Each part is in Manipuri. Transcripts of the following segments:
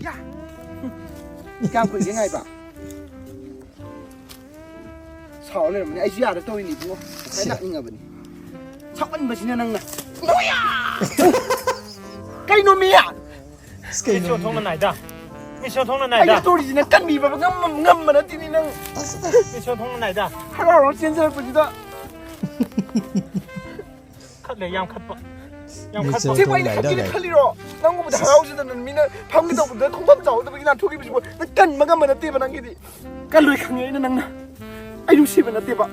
야, 깜빡이 ngay ba? Sao lên mà ai già được tôi nị bố, cái nặng như ngà bẩn. Sao ăn mà xin năng nè? 뭐야? Cái 놈이야! 미션 통은 아니다. 미션 통은 Ai 아니다. tôi thì nó cắn mì và ngâm mà nó thì nó 미션 통은 아니다. 하루先生不知道。 컷래 양 컷 봐. 양 컷 미션 봐. 제발 이렇게 칸리를 칸리로 난거보다 하우스는 미는 방기도 보다 통밤 자오도 그냥 토기 비고 깐 마감만 떼바 난게디 깔로이 강에 있는 낭나 아이루 시베나 떼바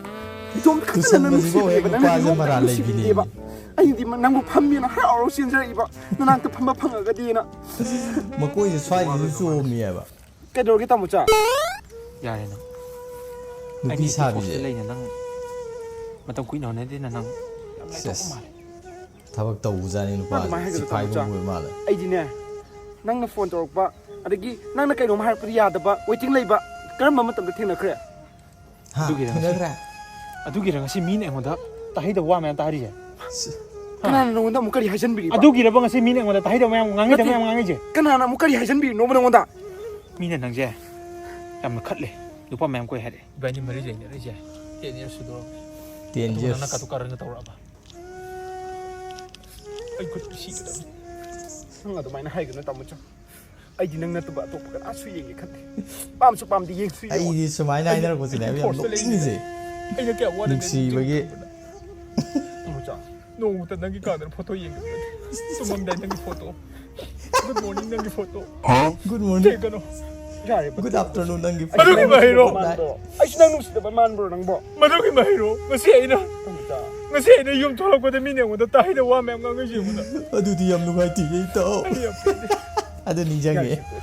좀 크는 시베나 나 떼바 아니 디 난고 판미나 하루 신자 이바 나한테 판마 판가가 디나 Makoi swai ni zo mi ba. 깨도게 다 못자 야래 너. Nupi sabi je. 레이는 난 맞다 꾸이 너네들 난 Yes. Thabak tau uzani nupa. Sipai ko bui ma la. 아이디네 낭나 폰 torokba adagi 낭나 kai rom har priyadaba waiting leiba karam matamda thena khre Ha. Thina 아두기랑 같이 미네 응원다 다히다 와면 다리제. kanana nonda mukari hajan biri 아두기랑 같이 미네 응원다 다히다 mayam ngangi mayam ngangi. kanana mukari hajan biri no nonda 미네 낭제. ям 컷래. 누파 mayam koy 하래. 바니 머리 제네 레제. 얘네 수도. 10 years. 나 가도 가르는 타오라 봐. 아이 그 시기다. nang adumai hai gna tamucha ai di nang na tuba to kan asu yeng khat pam su pam di yeng su Ai di sumai nai na ko sin ai yam nok ting je. ai nó kẹo quá Nuksi bagi. tamucha nung ta nang ka dar photo yeng sumam dai nang photo good morning nang photo Good morning. te kano gare Good afternoon nang gi. Aduh, ki mahiro. ai nang nu sta man bro nang bo madu ki mahiro ngasi ai na tamucha ngasi ai na yum tholak ko de mine ngo da tai da wa mem ngang ngi mu da Adu di yam nugai ti ye to. ai ya Adu ni jang ge.